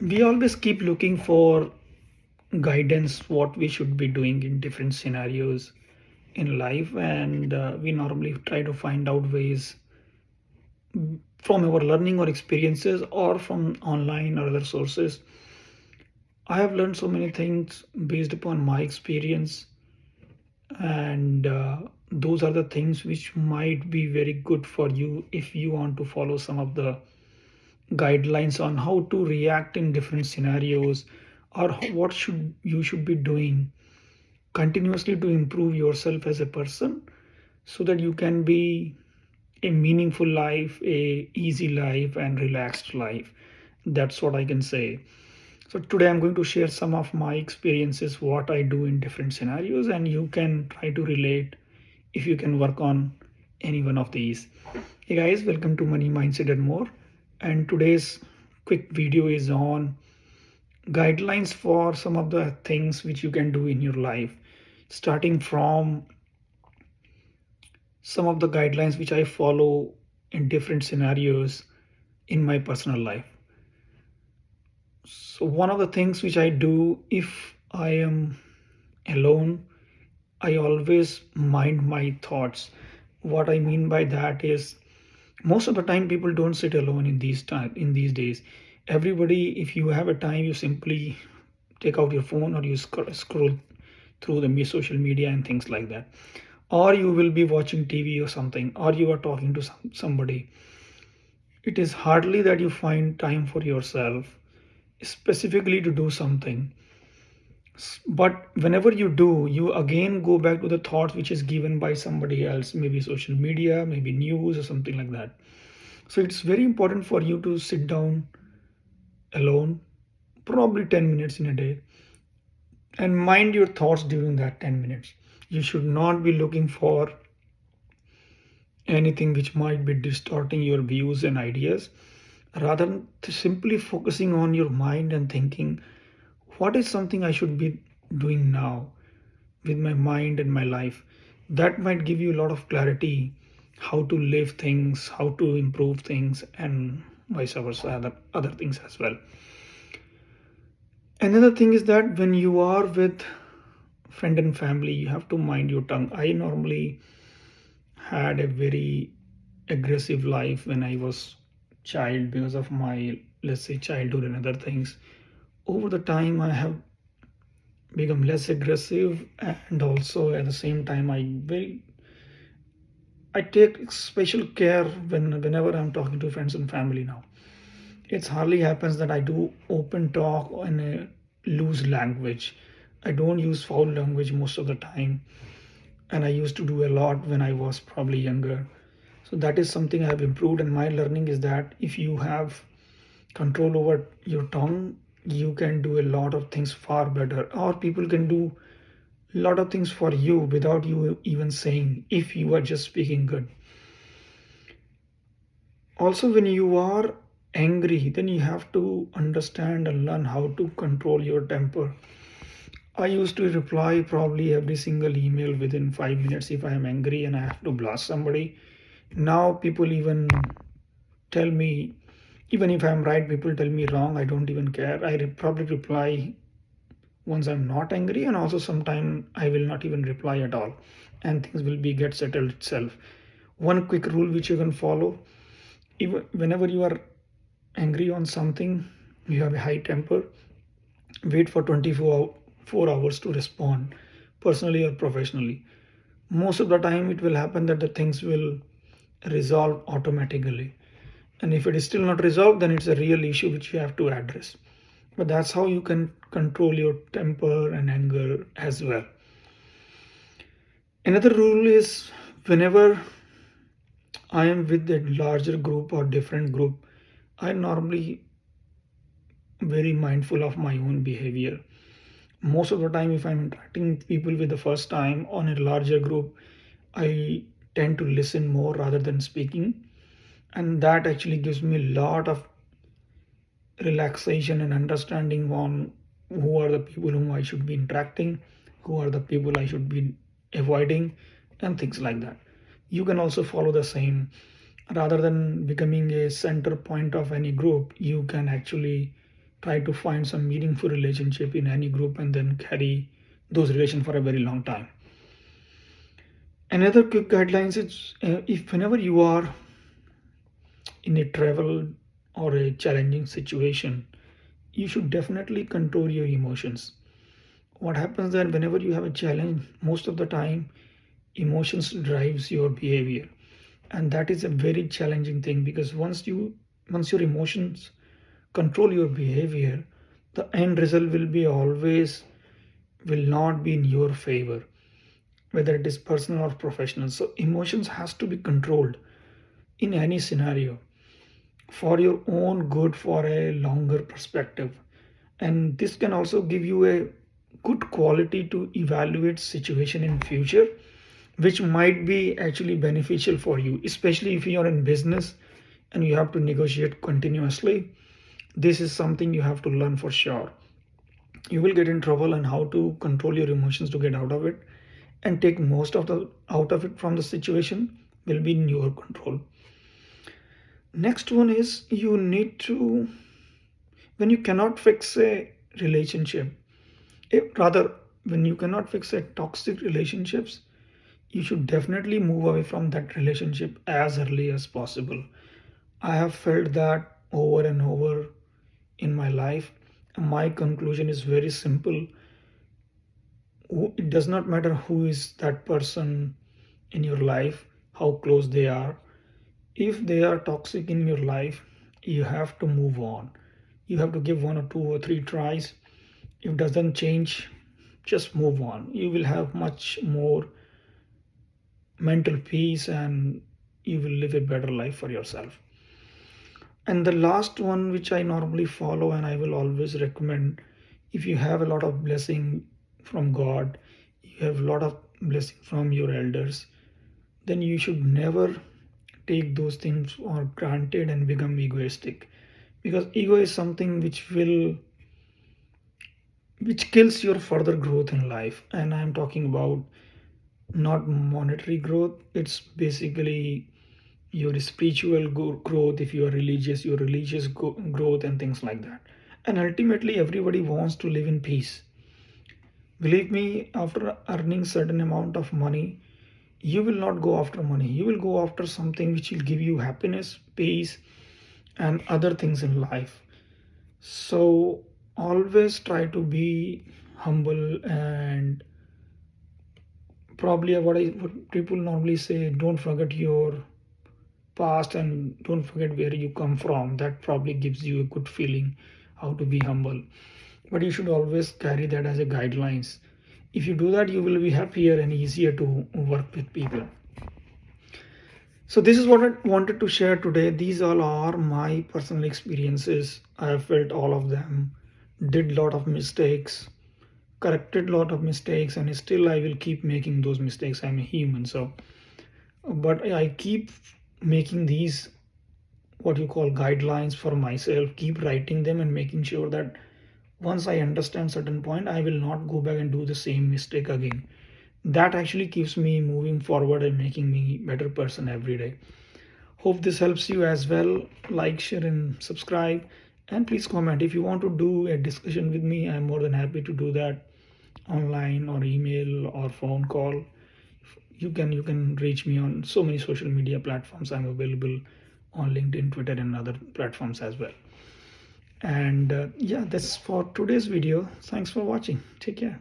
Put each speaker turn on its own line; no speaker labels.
We always keep looking for guidance, what we should be doing in different scenarios in life, and we normally try to find out ways from our learning or experiences or from online or other sources. I have learned so many things based upon my experience, and those are the things which might be very good for you if you want to follow some of the guidelines on how to react in different scenarios, or what should be doing continuously to improve yourself as a person, so that you can be a meaningful life, a easy life and relaxed life. That's what I can say. So today I'm going to share some of my experiences, what I do in different scenarios, and you can try to relate if you can work on any one of these. Hey guys, welcome to Money Mindset and More. And today's quick video is on guidelines for some of the things which you can do in your life, starting from some of the guidelines which I follow in different scenarios in my personal life. So, one of the things which I do if I am alone, I always mind my thoughts. What I mean by that is most of the time people don't sit alone in these days. Everybody, if you have a time, you simply take out your phone or you scroll through the social media and things like that, or you will be watching TV or something, or you are talking to somebody. It is hardly that you find time for yourself specifically to do something. But whenever you do, you again go back to the thoughts which is given by somebody else, maybe social media, maybe news or something like that. So it's very important for you to sit down alone, probably 10 minutes in a day, and mind your thoughts during that 10 minutes. You should not be looking for anything which might be distorting your views and ideas, rather than simply focusing on your mind and thinking, what is something I should be doing now with my mind and my life. That might give you a lot of clarity how to live things, how to improve things, and vice versa, other things as well. Another thing is that when you are with friend and family, you have to mind your tongue. I normally had a very aggressive life when I was child because of my, let's say, childhood and other things. Over the time, I have become less aggressive, and also at the same time, I take special care whenever I'm talking to friends and family now. It hardly happens that I do open talk in a loose language. I don't use foul language most of the time, and I used to do a lot when I was probably younger. So that is something I have improved, and my learning is that if you have control over your tongue, you can do a lot of things far better, or people can do a lot of things for you without you even saying, if you are just speaking good. Also, when you are angry, then you have to understand and learn how to control your temper. I used to reply probably every single email within 5 minutes if I am angry and I have to blast somebody. Now people even tell me, even if I'm right, people tell me wrong. I don't even care. Probably reply once I'm not angry, and also sometime I will not even reply at all, and things will be get settled itself. One quick rule which you can follow: even whenever you are angry on something, you have a high temper, wait for 24 hours to respond, personally or professionally. Most of the time it will happen that the things will resolve automatically, and if it is still not resolved, then it's a real issue which you have to address. But that's how you can control your temper and anger as well. Another rule is, whenever I am with a larger group or different group, I normally very mindful of my own behavior. Most of the time, if I'm interacting with people with the first time on a larger group, I tend to listen more rather than speaking, and that actually gives me a lot of relaxation and understanding on who are the people whom I should be interacting, who are the people I should be avoiding, and things like that. You can also follow the same. Rather than becoming a center point of any group, you can actually try to find some meaningful relationship in any group and then carry those relations for a very long time. Another quick guidelines is if whenever you are in a travel or a challenging situation, you should definitely control your emotions. What happens then whenever you have a challenge, most of the time emotions drives your behavior, and that is a very challenging thing because once your emotions control your behavior, the end result will be always will not be in your favor, whether it is personal or professional. So emotions has to be controlled in any scenario for your own good, for a longer perspective. And this can also give you a good quality to evaluate situation in future, which might be actually beneficial for you, especially if you are in business and you have to negotiate continuously. This is something you have to learn for sure. You will get in trouble, and how to control your emotions to get out of it and take most of the out of it from the situation will be in your control. Next one is you need to, when you cannot fix a relationship, rather when you cannot fix a toxic relationships, you should definitely move away from that relationship as early as possible. I have felt that over and over in my life. My conclusion is very simple. It does not matter who is that person in your life, how close they are. If they are toxic in your life, you have to move on. You have to give one or two or three tries. If it doesn't change, just move on. You will have much more mental peace and you will live a better life for yourself. And the last one, which I normally follow and I will always recommend, if you have a lot of blessing from God, you have a lot of blessing from your elders, then you should never take those things for granted and become egoistic, because ego is something which kills your further growth in life. And I'm talking about not monetary growth, it's basically your spiritual growth. If you are religious, your religious growth and things like that. And ultimately everybody wants to live in peace. Believe me, after earning certain amount of money, you will not go after money, you will go after something which will give you happiness, peace, and other things in life. So always try to be humble, and probably what people normally say, don't forget your past and don't forget where you come from. That probably gives you a good feeling how to be humble, but you should always carry that as a guidelines. If you do that, you will be happier and easier to work with people. So this is what I wanted to share today. These all are my personal experiences. I have felt all of them, did lot of mistakes, corrected lot of mistakes, and still I will keep making those mistakes. I'm a human. So but I keep making these what you call guidelines for myself, keep writing them and making sure that once I understand certain point, I will not go back and do the same mistake again. That actually keeps me moving forward and making me better person every day. Hope this helps you as well. Like, share, and subscribe. And please comment if you want to do a discussion with me. I'm more than happy to do that online or email or phone call. You can reach me on so many social media platforms. I'm available on LinkedIn, Twitter, and other platforms as well. And yeah, that's for today's video. Thanks for watching. Take care.